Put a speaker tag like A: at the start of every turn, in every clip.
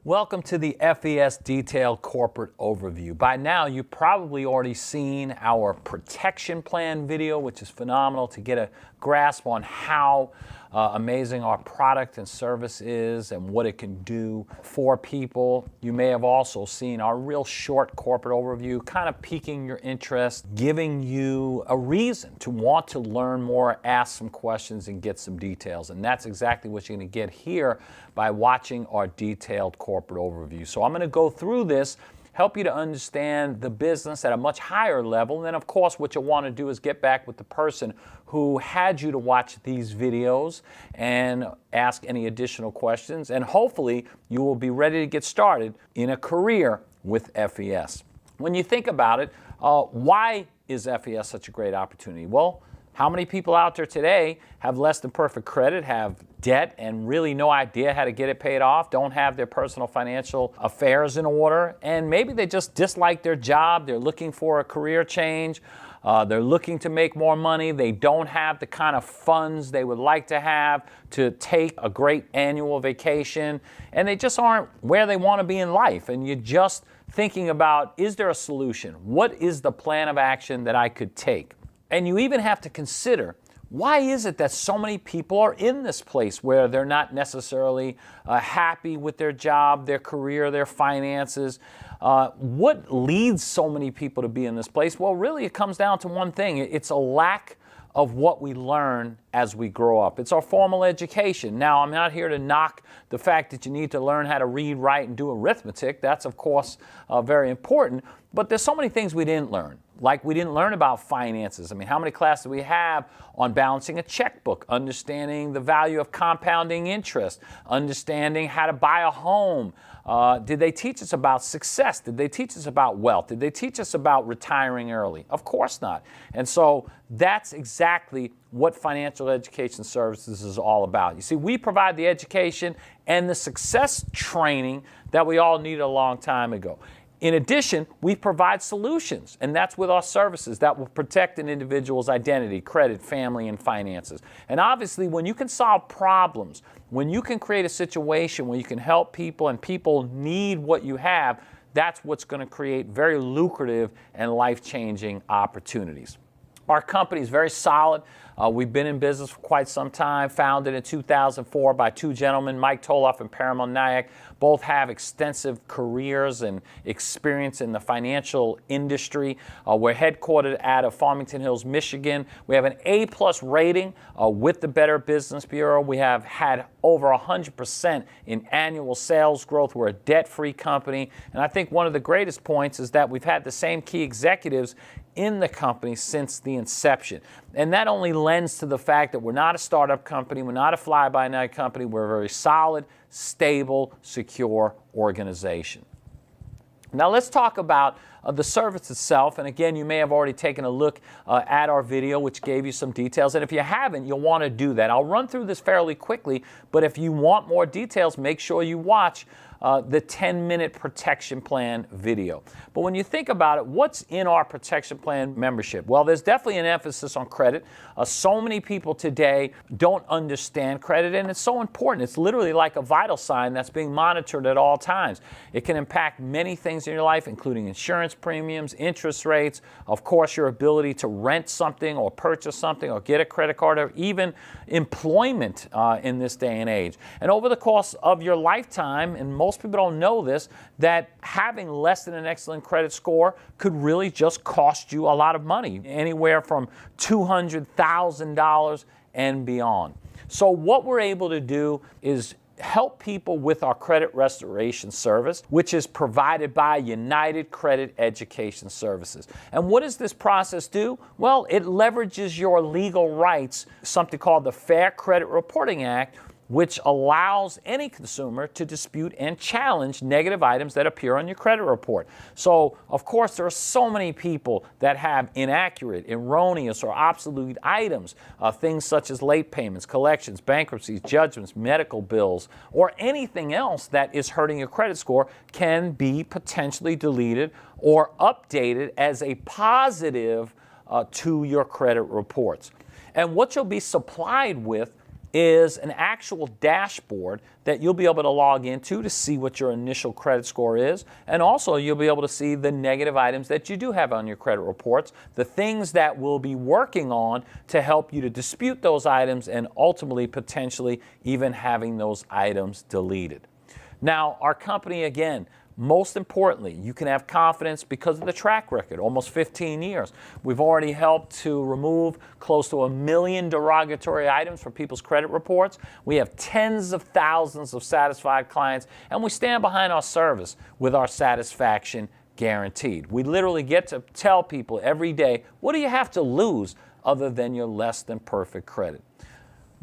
A: Welcome to the FES Detailed Corporate Overview. By now, you've probably already seen our protection plan video, which is phenomenal to get a grasp on how amazing our product and service is and what it can do for people. You may have also seen our real short corporate overview, kind of piquing your interest, giving you a reason to want to learn more, ask some questions, and get some details. And that's exactly what you're going to get here by watching our detailed corporate overview. So I'm going to go through this, help you to understand the business at a much higher level. And then, of course, what you'll want to do is get back with the person who had you to watch these videos and ask any additional questions. And hopefully, you will be ready to get started in a career with FES. When you think about it, why is FES such a great opportunity? Well, how many people out there today have less than perfect credit, have debt, and really no idea how to get it paid off, don't have their personal financial affairs in order, and maybe they just dislike their job, they're looking for a career change, they're looking to make more money, they don't have the kind of funds they would like to have to take a great annual vacation, and they just aren't where they want to be in life, and you're just thinking about, is there a solution? What is the plan of action that I could take? And you even have to consider, why is it that so many people are in this place where they're not necessarily happy with their job, their career, their finances? What leads so many people to be in this place? Well, really, it comes down to one thing. It's a lack of what we learn as we grow up. It's our formal education. Now, I'm not here to knock the fact that you need to learn how to read, write, and do arithmetic. That's, of course, very important. But there's so many things we didn't learn. Like we didn't learn about finances. I mean, how many classes do we have on balancing a checkbook, understanding the value of compounding interest, understanding how to buy a home? Did they teach us about success? Did they teach us about wealth? Did they teach us about retiring early? Of course not. And so that's exactly what financial education services is all about. You see, we provide the education and the success training that we all needed a long time ago. In addition, we provide solutions, and that's with our services that will protect an individual's identity, credit, family, and finances. And obviously, when you can solve problems, when you can create a situation where you can help people and people need what you have, that's what's going to create very lucrative and life-changing opportunities. Our company is very solid. We've been in business for quite some time, founded in 2004 by two gentlemen, Mike Toloff and Paramount Nayak. Both have extensive careers and experience in the financial industry. We're headquartered out of Farmington Hills, Michigan. We have an A+ rating with the Better Business Bureau. We have had over 100% in annual sales growth. We're a debt-free company. And I think one of the greatest points is that we've had the same key executives in the company since the inception. And that only lends to the fact that we're not a startup company, we're not a fly-by-night company, we're a very solid, stable, secure organization. Now let's talk about the service itself. And again, you may have already taken a look at our video, which gave you some details. And if you haven't, you'll want to do that. I'll run through this fairly quickly, but if you want more details, make sure you watch the 10-minute protection plan video. But when you think about it, what's in our protection plan membership? Well, there's definitely an emphasis on credit. So many people today don't understand credit, and it's so important. It's literally like a vital sign that's being monitored at all times. It can impact many things in your life, including insurance premiums, interest rates, of course, your ability to rent something or purchase something or get a credit card, or even employment in this day and age. And over the course of your lifetime, and most people don't know this, that having less than an excellent credit score could really just cost you a lot of money, anywhere from $200,000 and beyond. So what we're able to do is help people with our credit restoration service, which is provided by United Credit Education Services. And what does this process do? Well, it leverages your legal rights, something called the Fair Credit Reporting Act, which allows any consumer to dispute and challenge negative items that appear on your credit report. So, of course, there are so many people that have inaccurate, erroneous, or obsolete items, things such as late payments, collections, bankruptcies, judgments, medical bills, or anything else that is hurting your credit score can be potentially deleted or updated as a positive to your credit reports. And what you'll be supplied with is an actual dashboard that you'll be able to log into to see what your initial credit score is. And also you'll be able to see the negative items that you do have on your credit reports, the things that we'll be working on to help you to dispute those items and ultimately potentially even having those items deleted. Now, our company, again, most importantly, you can have confidence because of the track record, almost 15 years. We've already helped to remove close to 1 million derogatory items from people's credit reports. We have tens of thousands of satisfied clients, and we stand behind our service with our satisfaction guaranteed. We literally get to tell people every day, what do you have to lose other than your less than perfect credit?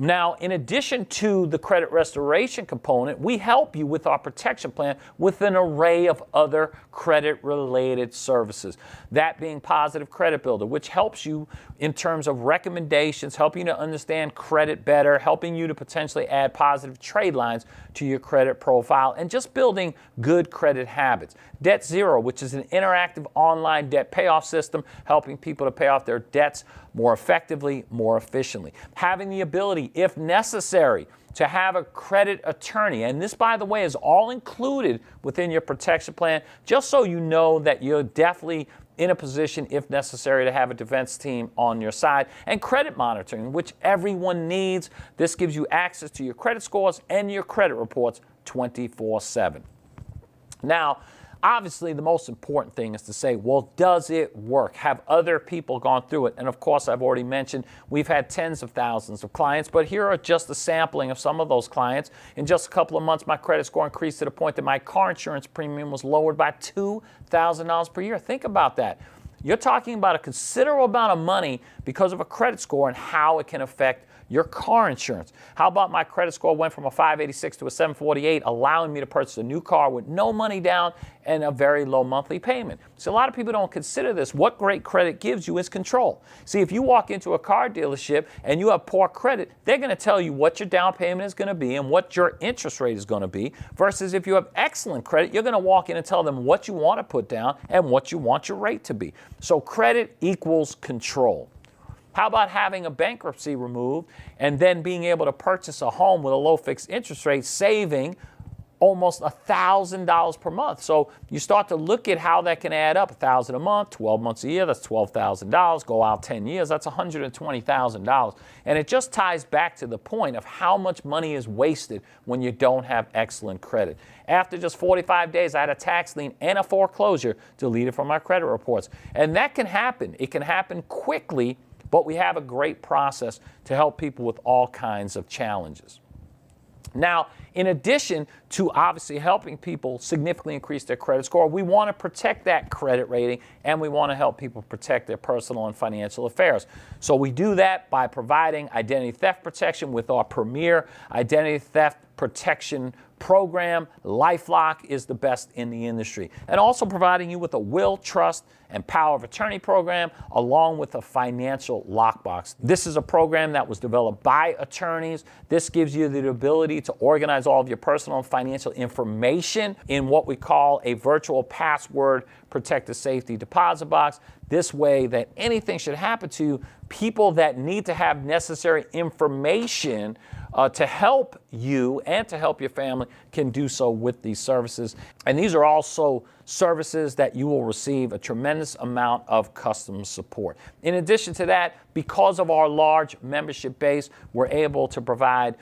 A: Now, in addition to the credit restoration component, we help you with our protection plan with an array of other credit-related services. That being Positive Credit Builder, which helps you in terms of recommendations, helping you to understand credit better, helping you to potentially add positive trade lines to your credit profile, and just building good credit habits. Debt Zero, which is an interactive online debt payoff system, helping people to pay off their debts more effectively, more efficiently. Having the ability, if necessary, to have a credit attorney. And this, by the way, is all included within your protection plan, just so you know that you're definitely in a position, if necessary, to have a defense team on your side. And credit monitoring, which everyone needs. This gives you access to your credit scores and your credit reports 24/7. Now, obviously, the most important thing is to say, well, does it work? Have other people gone through it? And of course, I've already mentioned we've had tens of thousands of clients, but here are just a sampling of some of those clients. In just a couple of months, my credit score increased to the point that my car insurance premium was lowered by $2,000 per year. Think about that. You're talking about a considerable amount of money because of a credit score and how it can affect your car insurance. How about my credit score went from a 586 to a 748, allowing me to purchase a new car with no money down and a very low monthly payment. So a lot of people don't consider this. What great credit gives you is control. See, if you walk into a car dealership and you have poor credit, they're going to tell you what your down payment is going to be and what your interest rate is going to be, versus if you have excellent credit, you're going to walk in and tell them what you want to put down and what you want your rate to be. So credit equals control. How about having a bankruptcy removed and then being able to purchase a home with a low fixed interest rate, saving almost $1,000 per month? So you start to look at how that can add up. $1,000 a month, 12 months a year, that's $12,000. Go out 10 years, that's $120,000. And it just ties back to the point of how much money is wasted when you don't have excellent credit. After just 45 days, I had a tax lien and a foreclosure deleted from my credit reports. And that can happen. It can happen quickly, but we have a great process to help people with all kinds of challenges. Now, in addition to obviously helping people significantly increase their credit score, we want to protect that credit rating, and we want to help people protect their personal and financial affairs. So we do that by providing identity theft protection with our premier identity theft protection program. LifeLock is the best in the industry. And also providing you with a will, trust, and power of attorney program, along with a financial lockbox. This is a program that was developed by attorneys. This gives you the ability to organize all of your personal and financial information in what we call a virtual password protected safety deposit box. This way that anything should happen to you, people that need to have necessary information to help you and to help your family can do so with these services. And these are also services that you will receive a tremendous amount of customer support. In addition to that, because of our large membership base, we're able to provide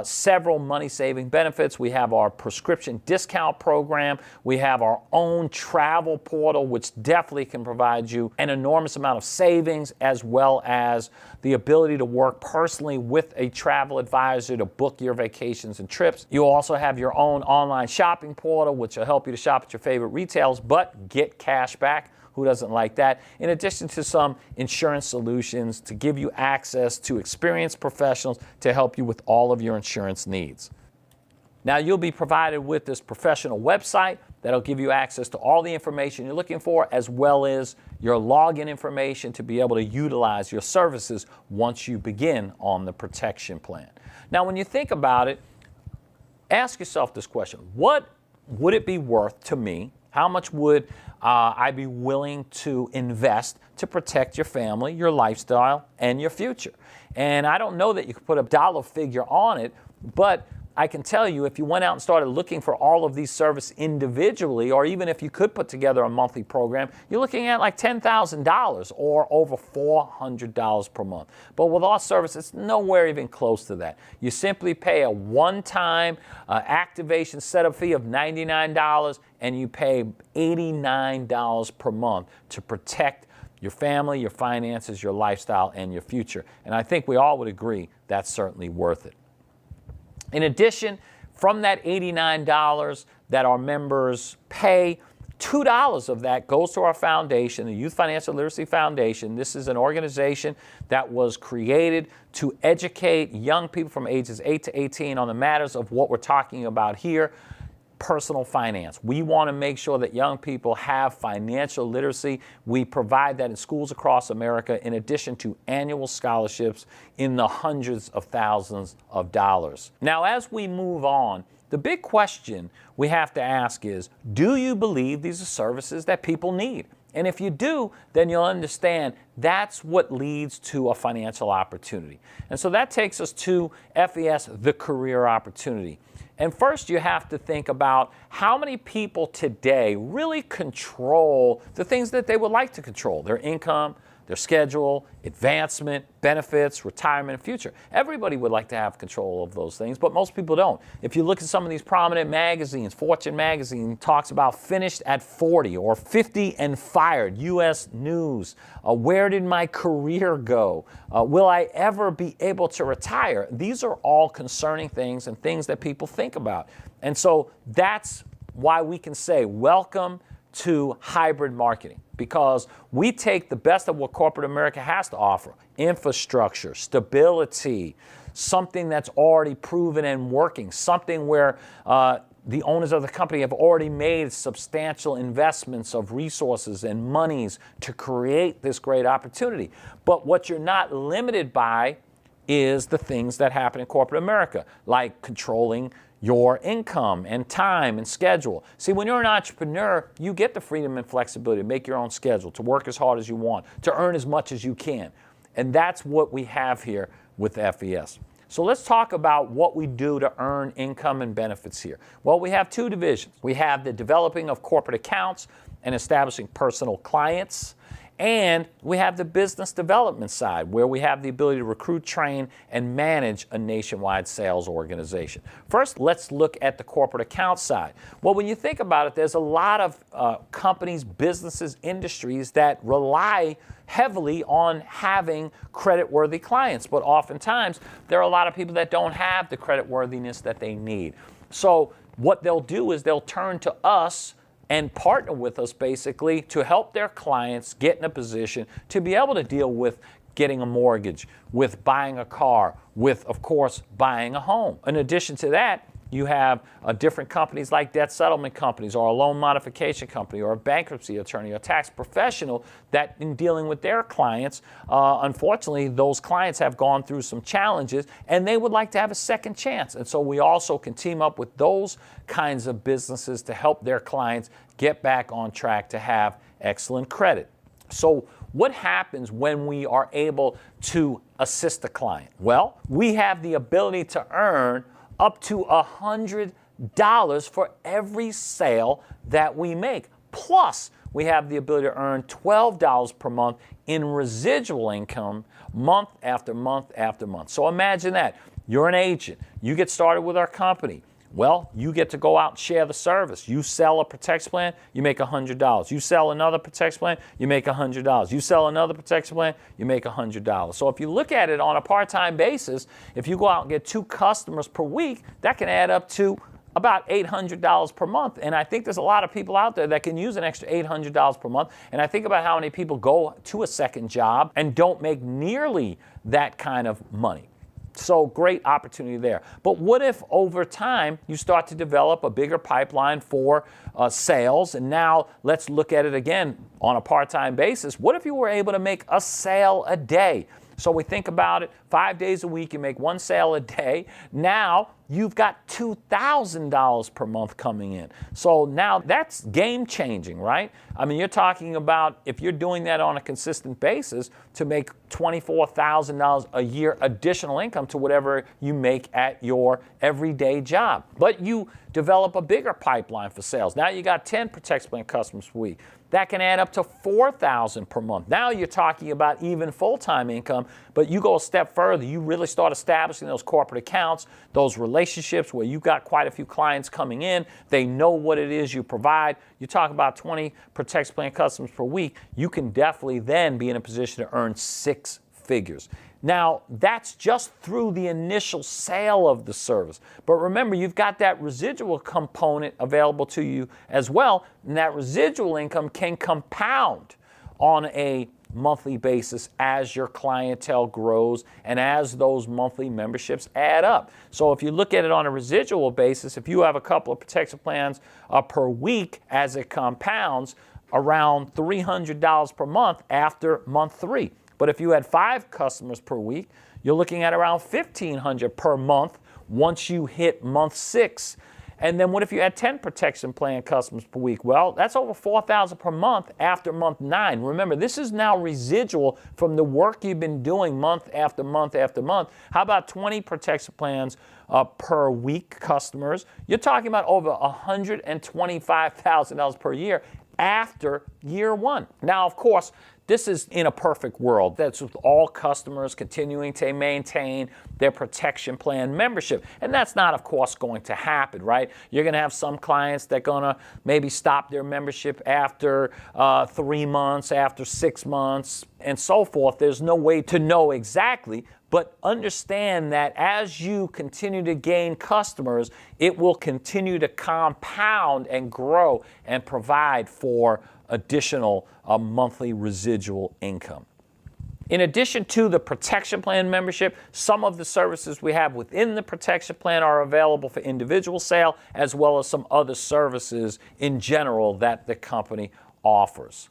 A: several money-saving benefits. We have our prescription discount program. We have our own travel portal, which definitely can provide you an enormous amount of savings, as well as the ability to work personally with a travel advisor to book your vacations and trips. You also have your own online shopping portal, which will help you to shop at your favorite retailers, but get cash back. Who doesn't like that? In addition to some insurance solutions to give you access to experienced professionals to help you with all of your insurance needs. Now, you'll be provided with this professional website that'll give you access to all the information you're looking for, as well as your login information to be able to utilize your services once you begin on the protection plan. Now, when you think about it, ask yourself this question: what would it be worth to me How much would I be willing to invest to protect your family, your lifestyle, and your future? And I don't know that you could put a dollar figure on it, but I can tell you if you went out and started looking for all of these services individually, or even if you could put together a monthly program, you're looking at like $10,000 or over $400 per month. But with our service, it's nowhere even close to that. You simply pay a one-time activation setup fee of $99 and you pay $89 per month to protect your family, your finances, your lifestyle, and your future. And I think we all would agree that's certainly worth it. In addition, from that $89 that our members pay, $2 of that goes to our foundation, the Youth Financial Literacy Foundation. This is an organization that was created to educate young people from ages 8 to 18 on the matters of what we're talking about here, personal finance. We want to make sure that young people have financial literacy. We provide that in schools across America, in addition to annual scholarships in the hundreds of thousands of dollars. Now, as we move on, the big question we have to ask is, do you believe these are services that people need? And if you do, then you'll understand that's what leads to a financial opportunity. And so that takes us to FES, the career opportunity. And first you have to think about how many people today really control the things that they would like to control: their income, their schedule, advancement, benefits, retirement, and future. Everybody would like to have control of those things, but most people don't. If you look at some of these prominent magazines, Fortune magazine talks about finished at 40 or 50 and fired, U.S. News, where did my career go? Will I ever be able to retire? These are all concerning things and things that people think about. And so that's why we can say welcome to hybrid marketing, because we take the best of what corporate America has to offer: infrastructure, stability, something that's already proven and working, something where the owners of the company have already made substantial investments of resources and monies to create this great opportunity. But what you're not limited by is the things that happen in corporate America, like controlling your income and time and schedule. See, when you're an entrepreneur, you get the freedom and flexibility to make your own schedule, to work as hard as you want, to earn as much as you can. And that's what we have here with FES. So let's talk about what we do to earn income and benefits here. Well, we have two divisions. We have the developing of corporate accounts and establishing personal clients. And we have the business development side, where we have the ability to recruit, train, and manage a nationwide sales organization. First, let's look at the corporate account side. Well, when you think about it, there's a lot of companies, businesses, industries that rely heavily on having credit-worthy clients. But oftentimes, there are a lot of people that don't have the credit-worthiness that they need. So what they'll do is they'll turn to us and partner with us basically to help their clients get in a position to be able to deal with getting a mortgage, with buying a car, with, of course, buying a home. In addition to that, you have different companies like debt settlement companies, or a loan modification company, or a bankruptcy attorney, or a tax professional that, in dealing with their clients, unfortunately, those clients have gone through some challenges and they would like to have a second chance. And so we also can team up with those kinds of businesses to help their clients get back on track to have excellent credit. So what happens when we are able to assist the client? Well, we have the ability to earn up to $100 for every sale that we make. Plus, we have the ability to earn $12 per month in residual income month after month after month. So imagine that. You're an agent. You get started with our company. Well, you get to go out and share the service. You sell a protection plan, you make $100. You sell another protection plan, you make $100. You sell another protection plan, you make $100. So if you look at it on a part-time basis, if you go out and get 2 customers per week, that can add up to about $800 per month. And I think there's a lot of people out there that can use an extra $800 per month. And I think about how many people go to a second job and don't make nearly that kind of money. So great opportunity there. But what if over time you start to develop a bigger pipeline for sales? And now let's look at it again on a part-time basis. What if you were able to make a sale a day? So we think about it, 5 days a week, you make 1 sale a day. Now you've got $2,000 per month coming in. So now that's game changing, right? I mean, you're talking about, if you're doing that on a consistent basis, to make $24,000 a year additional income to whatever you make at your everyday job. But you develop a bigger pipeline for sales. Now you got 10 Protection Plan customers per week. That can add up to $4,000 per month. Now you're talking about even full-time income, but you go a step further. You really start establishing those corporate accounts, those relationships where you've got quite a few clients coming in. They know what it is you provide. You talk about 20 Protection Plan customers per week. You can definitely then be in a position to earn 6 figures. Now, that's just through the initial sale of the service. But remember, you've got that residual component available to you as well, and that residual income can compound on a monthly basis as your clientele grows and as those monthly memberships add up. So if you look at it on a residual basis, if you have a couple of protection plans per week, as it compounds, around $300 per month after month 3. But if you had 5 customers per week, you're looking at around $1,500 per month once you hit month 6. And then what if you had 10 Protection Plan customers per week? Well, that's over $4,000 per month after month 9. Remember, this is now residual from the work you've been doing month after month after month. How about 20 Protection Plans per week customers? You're talking about over $125,000 per year after year 1. Now, of course, this is in a perfect world. That's with all customers continuing to maintain their Protection Plan membership. And that's not, of course, going to happen, right? You're going to have some clients that are going to maybe stop their membership after 3 months, after 6 months, and so forth. There's no way to know exactly. But understand that as you continue to gain customers, it will continue to compound and grow and provide for additional monthly residual income. In addition to the Protection Plan membership, some of the services we have within the Protection Plan are available for individual sale, as well as some other services in general that the company offers.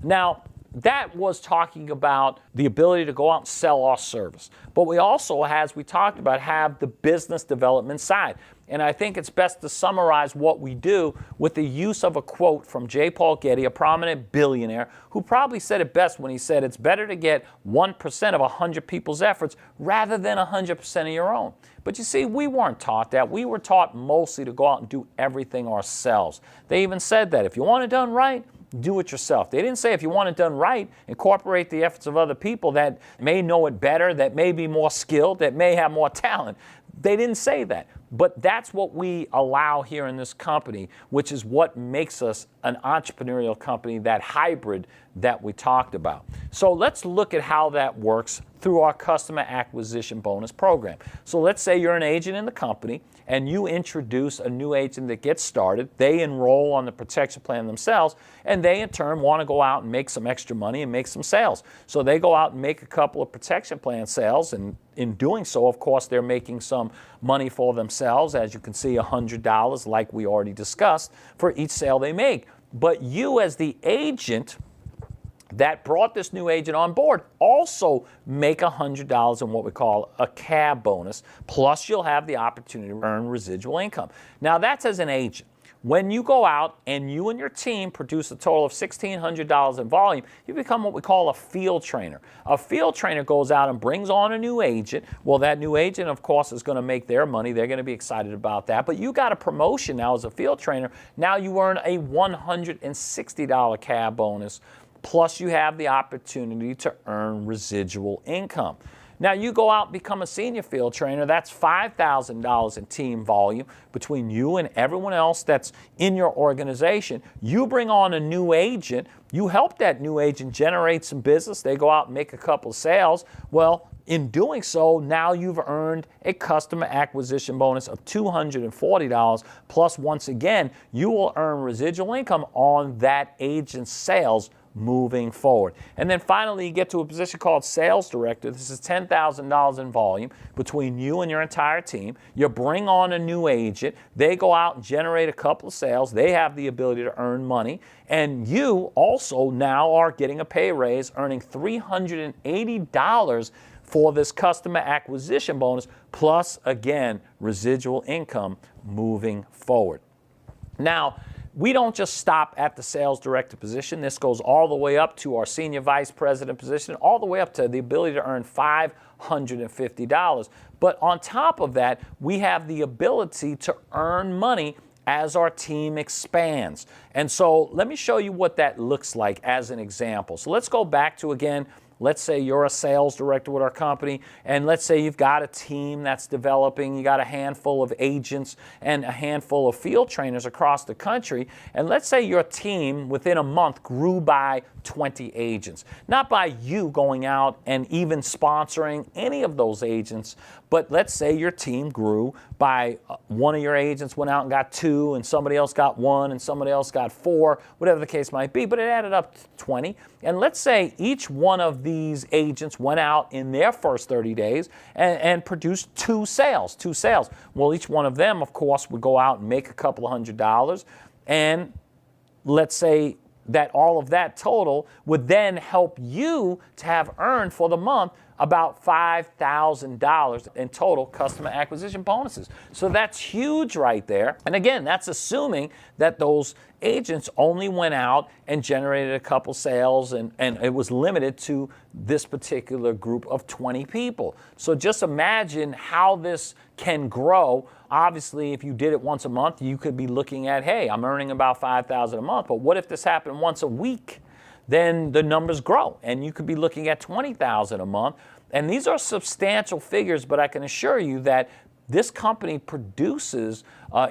A: Now, that was talking about the ability to go out and sell our service. But we also, as we talked about, have the business development side. And I think it's best to summarize what we do with the use of a quote from J. Paul Getty, a prominent billionaire, who probably said it best when he said, it's better to get 1% of 100 people's efforts rather than 100% of your own. But you see, we weren't taught that. We were taught mostly to go out and do everything ourselves. They even said that if you want it done right, do it yourself. They didn't say if you want it done right, incorporate the efforts of other people that may know it better, that may be more skilled, that may have more talent. They didn't say that. But that's what we allow here in this company, which is what makes us an entrepreneurial company, that hybrid that we talked about. So let's look at how that works through our customer acquisition bonus program. So let's say you're an agent in the company and you introduce a new agent that gets started. They enroll on the Protection Plan themselves, and they in turn want to go out and make some extra money and make some sales. So they go out and make a couple of Protection Plan sales, and in doing so, of course, they're making some money for themselves. As you can see, $100, like we already discussed, for each sale they make. But you, as the agent that brought this new agent on board, also make $100 in what we call a cab bonus, plus you'll have the opportunity to earn residual income. Now, that's as an agent. When you go out and you and your team produce a total of $1,600 in volume, you become what we call a field trainer. A field trainer goes out and brings on a new agent. Well, that new agent, of course, is going to make their money. They're going to be excited about that. But you got a promotion now as a field trainer. Now you earn a $160 cab bonus, plus you have the opportunity to earn residual income. Now, you go out and become a senior field trainer. That's $5,000 in team volume between you and everyone else that's in your organization. You bring on a new agent. You help that new agent generate some business. They go out and make a couple of sales. Well, in doing so, now you've earned a customer acquisition bonus of $240, plus once again, you will earn residual income on that agent's sales moving forward. And then finally, you get to a position called sales director. This is $10,000 in volume between you and your entire team. You bring on a new agent. They go out and generate a couple of sales. They have the ability to earn money. And you also now are getting a pay raise, earning $380 for this customer acquisition bonus, plus, again, residual income moving forward. Now, we don't just stop at the sales director position. This goes all the way up to our senior vice president position, all the way up to the ability to earn $550. But on top of that, we have the ability to earn money as our team expands. And so let me show you what that looks like as an example. So let's go back to, again, let's say you're a sales director with our company, and let's say you've got a team that's developing, you got a handful of agents and a handful of field trainers across the country, and let's say your team within a month grew by 20 agents. Not by you going out and even sponsoring any of those agents, but let's say your team grew by one of your agents went out and got 2, and somebody else got 1, and somebody else got 4, whatever the case might be, but it added up to 20. And let's say each one of these agents went out in their first 30 days and produced 2 sales. Well, each one of them, of course, would go out and make a couple of $100, and let's say that all of that total would then help you to have earned for the month about $5,000 in total customer acquisition bonuses. So that's huge right there. And again, that's assuming that those agents only went out and generated a couple sales, and it was limited to this particular group of 20 people. So just imagine how this can grow. Obviously, if you did it once a month, you could be looking at, hey, I'm earning about $5,000 a month. But what if this happened once a week? Then the numbers grow, and you could be looking at $20,000 a month. And these are substantial figures, but I can assure you that this company produces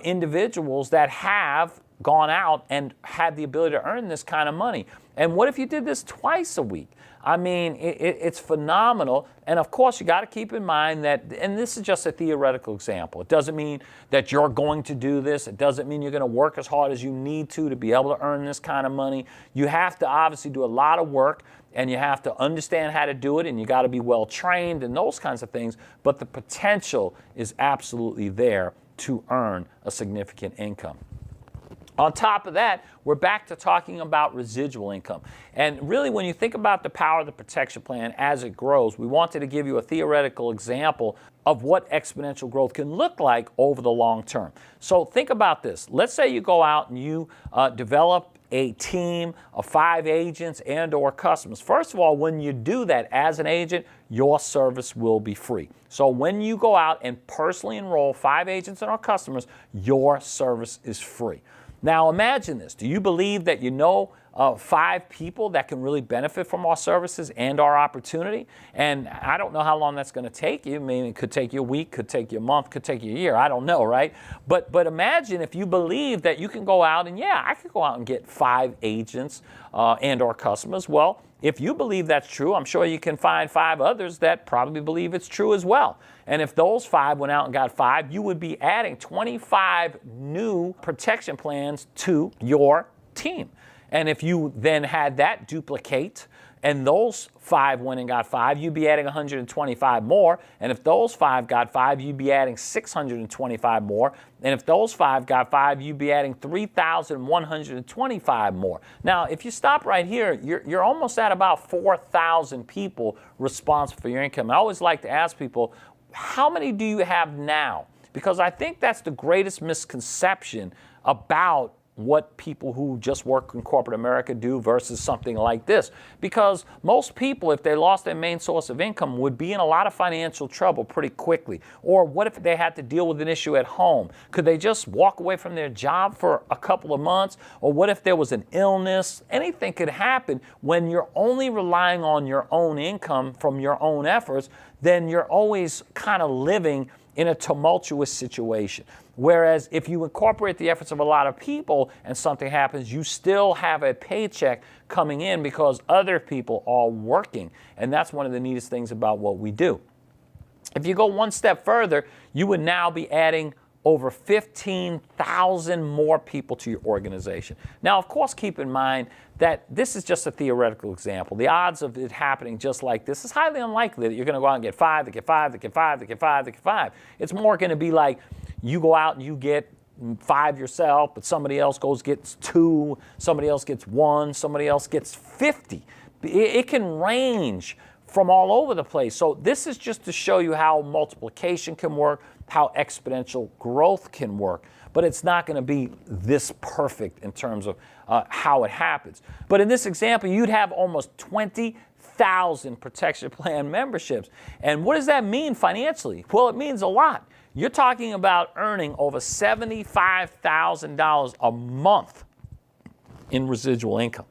A: individuals that have gone out and had the ability to earn this kind of money. And what if you did this twice a week? I mean, it's phenomenal. And of course, you got to keep in mind that, and this is just a theoretical example. It doesn't mean that you're going to do this. It doesn't mean you're going to work as hard as you need to be able to earn this kind of money. You have to obviously do a lot of work, and you have to understand how to do it, and you got to be well trained and those kinds of things. But the potential is absolutely there to earn a significant income. On top of that, we're back to talking about residual income. And really, when you think about the power of the protection plan as it grows, we wanted to give you a theoretical example of what exponential growth can look like over the long term. So think about this. Let's say you go out and you develop a team of 5 agents and or customers. First of all, when you do that as an agent, your service will be free. So when you go out and personally enroll 5 agents and or customers, your service is free. Now imagine this. Do you believe that you know 5 people that can really benefit from our services and our opportunity? And I don't know how long that's going to take you. I mean, it could take you a week, could take you a month, could take you a year. I don't know, right? But imagine if you believe that you can go out and, yeah, I could go out and get 5 agents and or customers. Well, if you believe that's true, I'm sure you can find 5 others that probably believe it's true as well. And if those 5 went out and got 5, you would be adding 25 new protection plans to your team. And if you then had that duplicate and those 5 went and got 5, you'd be adding 125 more. And if those 5 got 5, you'd be adding 625 more. And if those 5 got 5, you'd be adding 3,125 more. Now, if you stop right here, you're almost at about 4,000 people responsible for your income. I always like to ask people, how many do you have now? Because I think that's the greatest misconception about what people who just work in corporate America do versus something like this. Because most people, if they lost their main source of income, would be in a lot of financial trouble pretty quickly. Or what if they had to deal with an issue at home? Could they just walk away from their job for a couple of months? Or what if there was an illness? Anything could happen when you're only relying on your own income from your own efforts. Then you're always kind of living in a tumultuous situation. Whereas if you incorporate the efforts of a lot of people and something happens, you still have a paycheck coming in because other people are working. And that's one of the neatest things about what we do. If you go one step further, you would now be adding over 15,000 more people to your organization. Now, of course, keep in mind that this is just a theoretical example. The odds of it happening just like this is highly unlikely that you're going to go out and get 5, that get 5, that get 5, that get 5, that get 5. It's more going to be like you go out and you get 5 yourself, but somebody else gets 2, somebody else gets 1, somebody else gets 50. It can range from all over the place. So this is just to show you how multiplication can work, how exponential growth can work. But it's not going to be this perfect in terms of how it happens. But in this example, you'd have almost 20,000 protection plan memberships. And what does that mean financially? Well, it means a lot. You're talking about earning over $75,000 a month in residual income.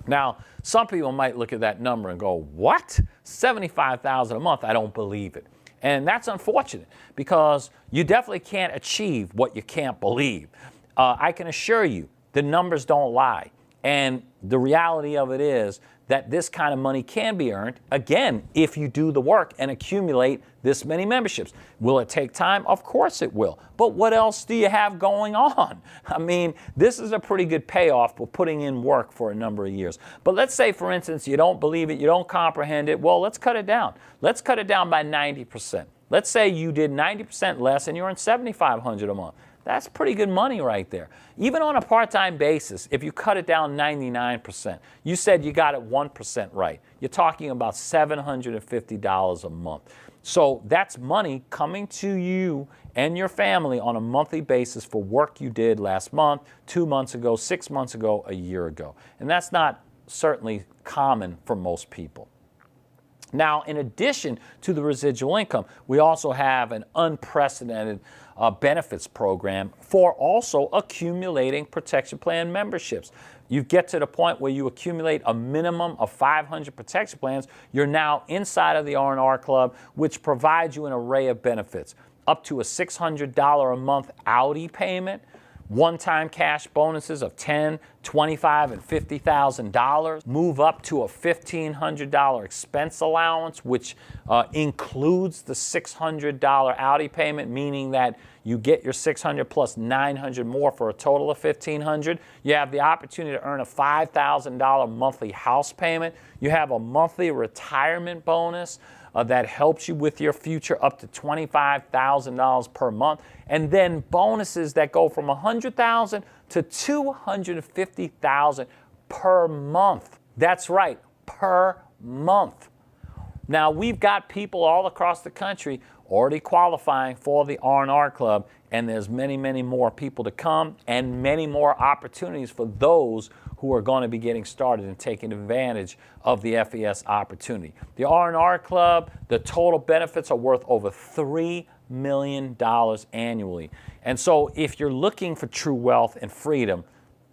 A: Now, some people might look at that number and go, what? $75,000 a month? I don't believe it. And that's unfortunate because you definitely can't achieve what you can't believe. I can assure you the numbers don't lie. And the reality of it is that this kind of money can be earned, again, if you do the work and accumulate this many memberships. Will it take time? Of course it will. But what else do you have going on? I mean, this is a pretty good payoff for putting in work for a number of years. But let's say, for instance, you don't believe it, you don't comprehend it. Well, let's cut it down. Let's cut it down by 90%. Let's say you did 90% less and you're in $7,500 a month. That's pretty good money right there. Even on a part-time basis, if you cut it down 99%, you said you got it 1% right. You're talking about $750 a month. So that's money coming to you and your family on a monthly basis for work you did last month, 2 months ago, 6 months ago, a year ago. And that's not certainly common for most people. Now, in addition to the residual income, we also have an unprecedented benefits program for also accumulating protection plan memberships. You get to the point where you accumulate a minimum of 500 protection plans, you're now inside of the R&R Club, which provides you an array of benefits. Up to a $600 a month Audi payment, one-time cash bonuses of $10,000, $25,000, and $50,000. Move up to a $1,500 expense allowance, which includes the $600 Audi payment, meaning that you get your $600 plus $900 more for a total of $1,500. You have the opportunity to earn a $5,000 monthly house payment. You have a monthly retirement bonus that helps you with your future up to $25,000 per month. And then bonuses that go from $100,000 to $250,000 per month. That's right, per month. Now, we've got people all across the country already qualifying for the R&R Club, and there's many, many more people to come and many more opportunities for those who are going to be getting started and taking advantage of the FES opportunity. The R&R Club, the total benefits are worth over $3 million annually. And so if you're looking for true wealth and freedom,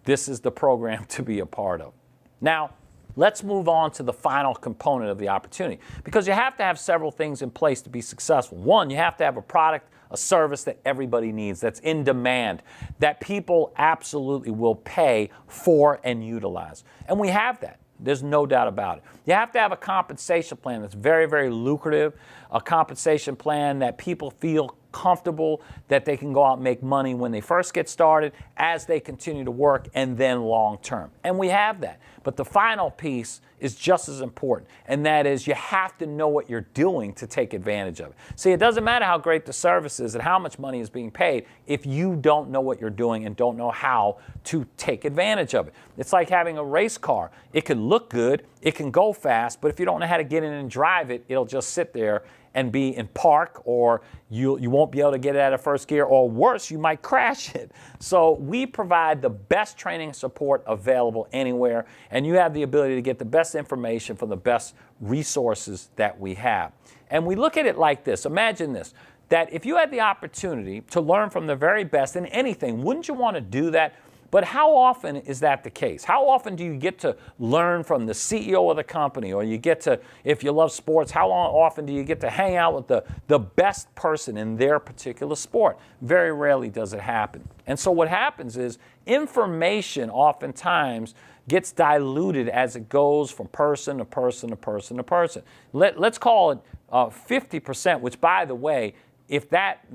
A: this is the program to be a part of. Now, let's move on to the final component of the opportunity, because you have to have several things in place to be successful. One, you have to have a product, a service that everybody needs, that's in demand, that people absolutely will pay for and utilize. And we have that. There's no doubt about it. You have to have a compensation plan that's very, very lucrative, a compensation plan that people feel comfortable that they can go out and make money when they first get started, as they continue to work, and then long term. And we have that. But the final piece is just as important, and that is you have to know what you're doing to take advantage of it. See, it doesn't matter how great the service is and how much money is being paid if you don't know what you're doing and don't know how to take advantage of it. It's like having a race car. It can look good, it can go fast, but if you don't know how to get in and drive it, it'll just sit there and be in park, or you won't be able to get it out of first gear, or worse, you might crash it. So we provide the best training and support available anywhere, and you have the ability to get the best information from the best resources that we have. And we look at it like this. Imagine this, that if you had the opportunity to learn from the very best in anything, wouldn't you want to do that? But how often is that the case? How often do you get to learn from the CEO of the company, or you get to, if you love sports, how often do you get to hang out with the best person in their particular sport? Very rarely does it happen. And so what happens is information oftentimes gets diluted as it goes from person to person to person to person. Let's call it 50%, which, by the way, if that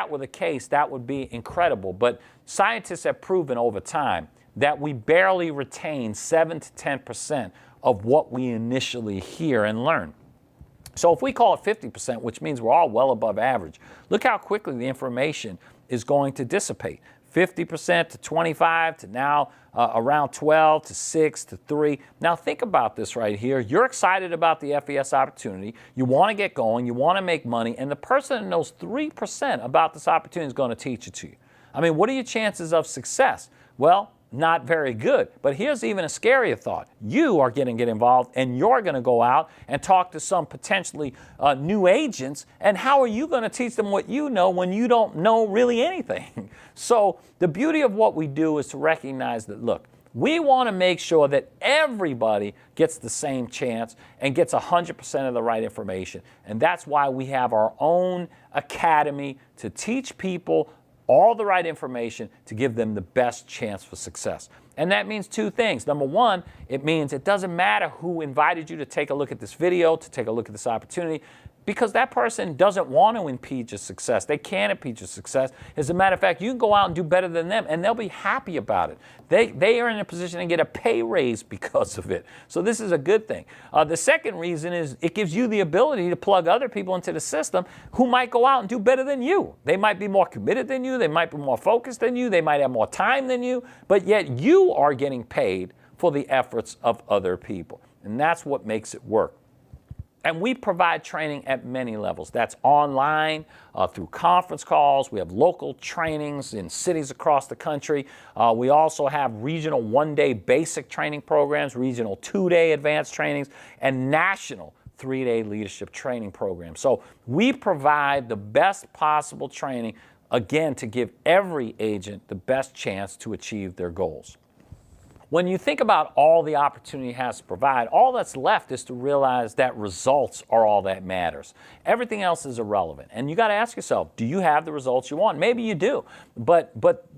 A: were the case, that would be incredible. But scientists have proven over time that we barely retain 7 to 10% of what we initially hear and learn. So if we call it 50%, which means we're all well above average, look how quickly the information is going to dissipate. 50% to 25 to now around 12 to 6 to 3. Now think about this right here. You're excited about the FES opportunity. You want to get going. You want to make money. And the person that knows 3% about this opportunity is going to teach it to you. I mean, what are your chances of success? Well, not very good. But here's even a scarier thought. You are going to get involved and you're going to go out and talk to some potentially new agents. And how are you going to teach them what you know when you don't know really anything? So the beauty of what we do is to recognize that, look, we want to make sure that everybody gets the same chance and gets 100% of the right information. And that's why we have our own academy to teach people all the right information to give them the best chance for success. And that means two things. Number one, it means it doesn't matter who invited you to take a look at this video, to take a look at this opportunity, because that person doesn't want to impede your success. They can't impede your success. As a matter of fact, you can go out and do better than them, and they'll be happy about it. They are in a position to get a pay raise because of it. So this is a good thing. The second reason is it gives you the ability to plug other people into the system who might go out and do better than you. They might be more committed than you. They might be more focused than you. They might have more time than you. But yet you are getting paid for the efforts of other people. And that's what makes it work. And we provide training at many levels. That's online, through conference calls. We have local trainings in cities across the country. We also have regional one-day basic training programs, regional two-day advanced trainings, and national three-day leadership training programs. So we provide the best possible training, again, to give every agent the best chance to achieve their goals. When you think about all the opportunity has to provide, all that's left is to realize that results are all that matters. Everything else is irrelevant. And you got to ask yourself, do you have the results you want? Maybe you do, but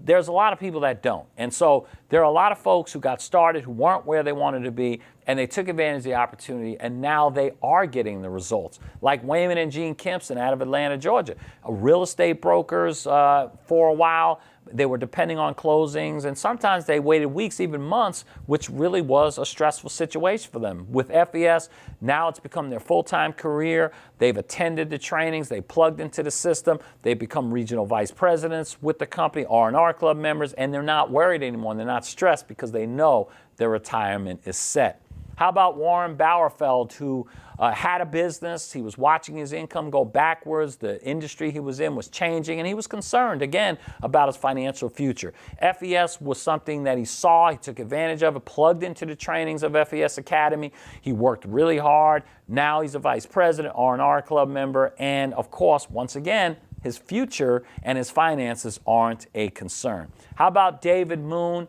A: there's a lot of people that don't. And so there are a lot of folks who got started who weren't where they wanted to be, and they took advantage of the opportunity, and now they are getting the results. Like Wayman and Gene Kimpson out of Atlanta, Georgia. Real estate brokers for a while. They were depending on closings, and sometimes they waited weeks, even months, which really was a stressful situation for them. With FES, now it's become their full-time career. They've attended the trainings. They plugged into the system. They've become regional vice presidents with the company, R&R Club members, and they're not worried anymore. They're not stressed because they know their retirement is set. How about Warren Bauerfeld, who had a business? He was watching his income go backwards. The industry he was in was changing, and he was concerned, again, about his financial future. FES was something that he saw. He took advantage of it, plugged into the trainings of FES Academy. He worked really hard. Now he's a vice president, R&R Club member, and, of course, once again, his future and his finances aren't a concern. How about David Moon?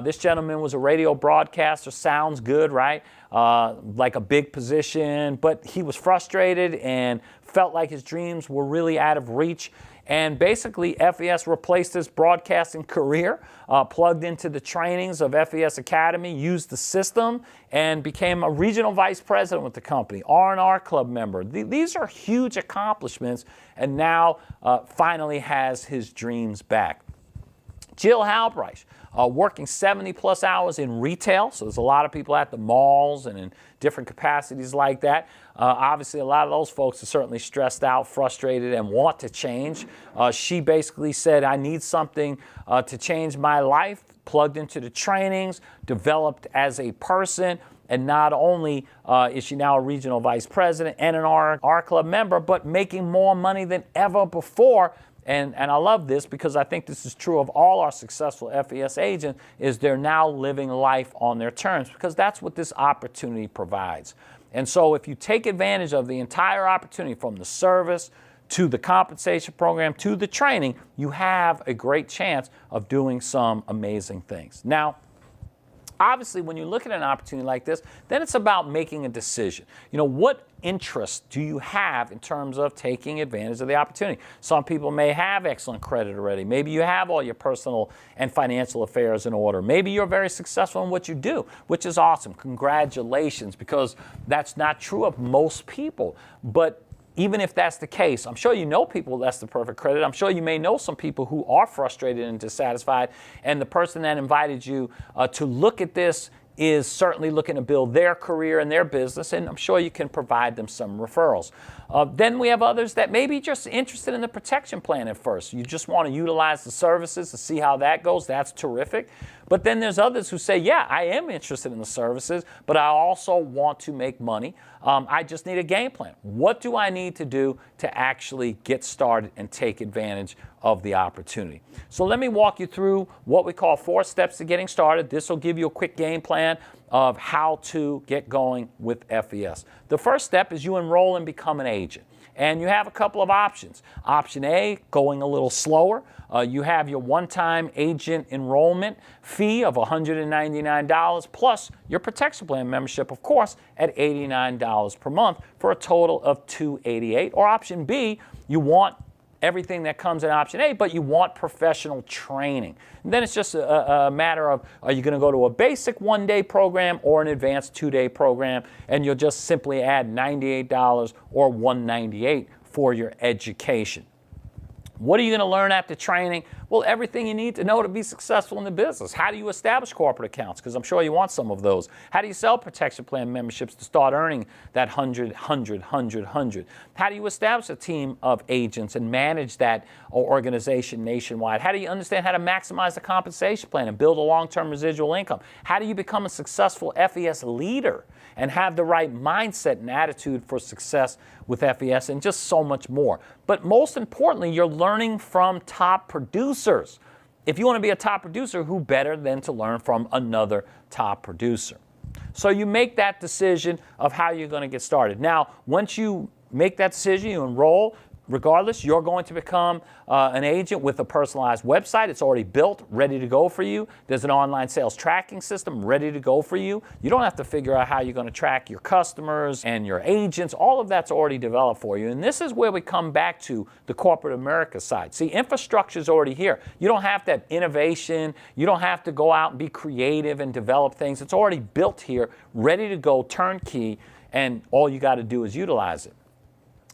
A: This gentleman was a radio broadcaster. Sounds good, right? Like a big position, but he was frustrated and felt like his dreams were really out of reach. And basically, FES replaced his broadcasting career, plugged into the trainings of FES Academy, used the system, and became a regional vice president with the company, R&R Club member. These are huge accomplishments, and now finally has his dreams back. Jill Halbreich, working 70-plus hours in retail, so there's a lot of people at the malls and in different capacities like that. Obviously, a lot of those folks are certainly stressed out, frustrated, and want to change. She basically said, I need something to change my life, plugged into the trainings, developed as a person, and not only is she now a regional vice president and an R Club member, but making more money than ever before. And I love this because I think this is true of all our successful FES agents, is they're now living life on their terms, because that's what this opportunity provides. And so if you take advantage of the entire opportunity, from the service to the compensation program to the training, you have a great chance of doing some amazing things. Now, obviously, when you look at an opportunity like this, then it's about making a decision. You know, what interest do you have in terms of taking advantage of the opportunity? Some people may have excellent credit already. Maybe you have all your personal and financial affairs in order. Maybe you're very successful in what you do, which is awesome. Congratulations, because that's not true of most people. But even if that's the case, I'm sure you know people that's the perfect credit. I'm sure you may know some people who are frustrated and dissatisfied, and the person that invited you to look at this is certainly looking to build their career and their business, and I'm sure you can provide them some referrals. Then we have others that may be just interested in the protection plan at first. You just want to utilize the services to see how that goes. That's terrific. But then there's others who say, yeah, I am interested in the services, but I also want to make money. I just need a game plan. What do I need to do to actually get started and take advantage of the opportunity? So let me walk you through what we call 4 steps to getting started. This will give you a quick game plan of how to get going with FES. The first step is you enroll and become an agent. And you have a couple of options. Option A, going a little slower. You have your one-time agent enrollment fee of $199 plus your protection plan membership, of course, at $89 per month for a total of $288. Or option B, you want everything that comes in option A, but you want professional training. And then it's just a matter of, are you going to go to a basic 1-day program or an advanced 2-day program, and you'll just simply add $98 or $198 for your education. What are you going to learn after training? Well, everything you need to know to be successful in the business. How do you establish corporate accounts? Because I'm sure you want some of those. How do you sell protection plan memberships to start earning that 100? How do you establish a team of agents and manage that organization nationwide? How do you understand how to maximize the compensation plan and build a long-term residual income? How do you become a successful FES leader and have the right mindset and attitude for success with FES, and just so much more? But most importantly, you're learning from top producers. If you want to be a top producer, who better than to learn from another top producer? So you make that decision of how you're going to get started. Now, once you make that decision, you enroll. Regardless, you're going to become an agent with a personalized website. It's already built, ready to go for you. There's an online sales tracking system ready to go for you. You don't have to figure out how you're going to track your customers and your agents. All of that's already developed for you. And this is where we come back to the corporate America side. See, infrastructure is already here. You don't have that innovation. You don't have to go out and be creative and develop things. It's already built here, ready to go, turnkey, and all you got to do is utilize it.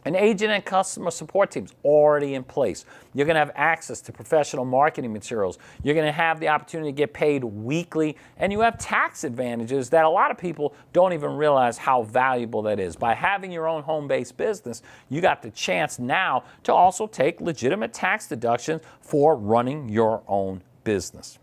A: An agent and customer support teams already in place. You're going to have access to professional marketing materials. You're going to have the opportunity to get paid weekly, and you have tax advantages that a lot of people don't even realize how valuable that is. By having your own home-based business, you got the chance now to also take legitimate tax deductions for running your own business.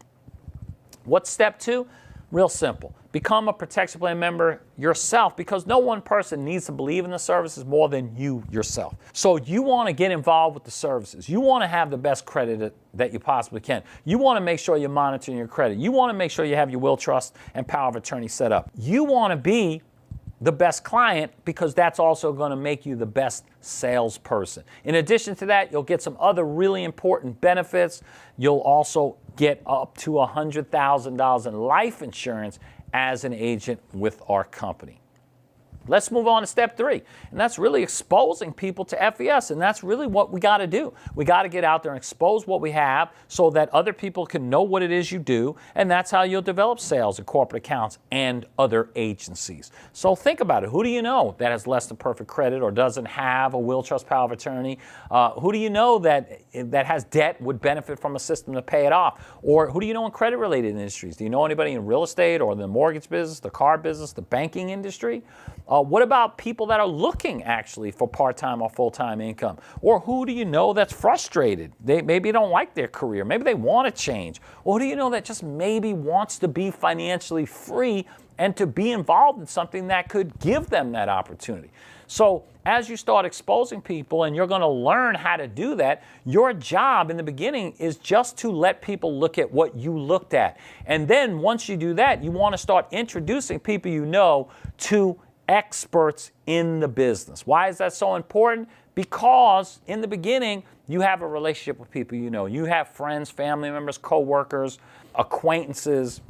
A: What's step 2? Real simple. Become a protection plan member yourself, because no one person needs to believe in the services more than you yourself. So you want to get involved with the services. You want to have the best credit that you possibly can. You want to make sure you're monitoring your credit. You want to make sure you have your will, trust, and power of attorney set up. You want to be the best client, because that's also going to make you the best salesperson. In addition to that, you'll get some other really important benefits. You'll also get up to $100,000 in life insurance as an agent with our company. Let's move on to step 3, and that's really exposing people to FES, and that's really what we got to do. We got to get out there and expose what we have so that other people can know what it is you do, and that's how you'll develop sales and corporate accounts and other agencies. So think about it. Who do you know that has less than perfect credit or doesn't have a will, trust, power of attorney? Who do you know that has debt, would benefit from a system to pay it off? Or who do you know in credit-related industries? Do you know anybody in real estate or the mortgage business, the car business, the banking industry? What about people that are looking actually for part-time or full-time income? Or who do you know that's frustrated? They maybe don't like their career. Maybe they want to change. Or who do you know that just maybe wants to be financially free and to be involved in something that could give them that opportunity? So as you start exposing people and you're going to learn how to do that, your job in the beginning is just to let people look at what you looked at. And then once you do that, you want to start introducing people you know to experts in the business. Why is that so important? Because in the beginning, you have a relationship with people you know. You have friends, family members, co-workers, acquaintances,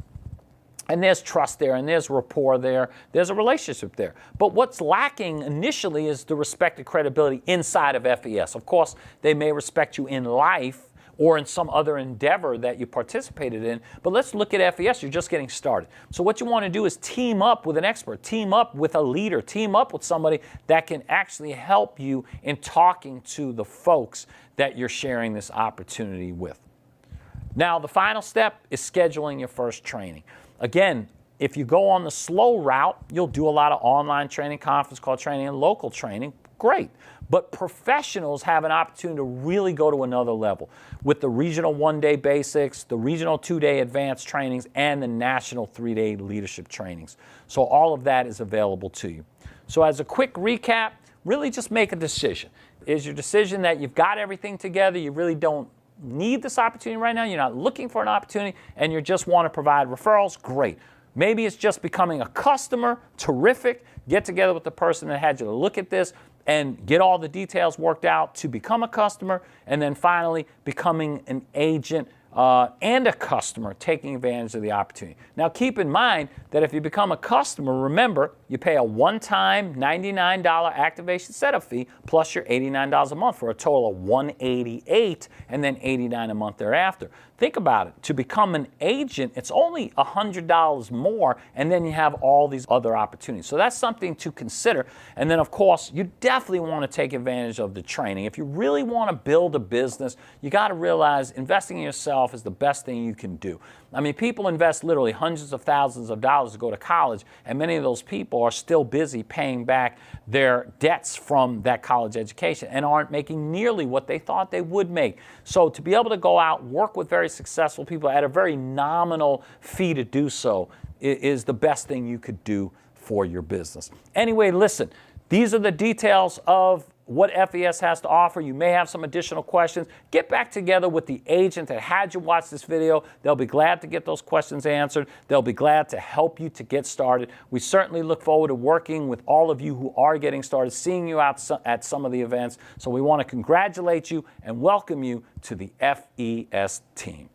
A: and there's trust there, and there's rapport there. There's a relationship there. But what's lacking initially is the respect and credibility inside of FES. Of course, they may respect you in life or in some other endeavor that you participated in. But let's look at FES. You're just getting started. So what you want to do is team up with an expert, team up with a leader, team up with somebody that can actually help you in talking to the folks that you're sharing this opportunity with. Now, the final step is scheduling your first training. Again, if you go on the slow route, you'll do a lot of online training, conference call training, and local training. great. But professionals have an opportunity to really go to another level with the regional 1-day basics, the regional 2-day advanced trainings, and the national 3-day leadership trainings. So all of that is available to you. So as a quick recap, really just make a decision. Is your decision that you've got everything together, you really don't need this opportunity right now, you're not looking for an opportunity, and you just want to provide referrals? Great. Maybe it's just becoming a customer. Terrific. Get together with the person that had you to look at this and get all the details worked out to become a customer, and then finally becoming an agent and a customer, taking advantage of the opportunity. Now keep in mind that if you become a customer, remember, you pay a one-time $99 activation setup fee plus your $89 a month for a total of $188 and then $89 a month thereafter. Think about it. To become an agent, it's only $100 more, and then you have all these other opportunities. So that's something to consider. And then, of course, you definitely want to take advantage of the training. If you really want to build a business, you got to realize investing in yourself is the best thing you can do. I mean, people invest literally hundreds of thousands of dollars to go to college, and many of those people are still busy paying back their debts from that college education and aren't making nearly what they thought they would make. So to be able to go out, work with very successful people at a very nominal fee to do so is the best thing you could do for your business. Anyway, listen, these are the details of what FES has to offer. You may have some additional questions. Get back together with the agent that had you watch this video. They'll be glad to get those questions answered. They'll be glad to help you to get started. We certainly look forward to working with all of you who are getting started, seeing you out at some of the events. So we want to congratulate you and welcome you to the FES team.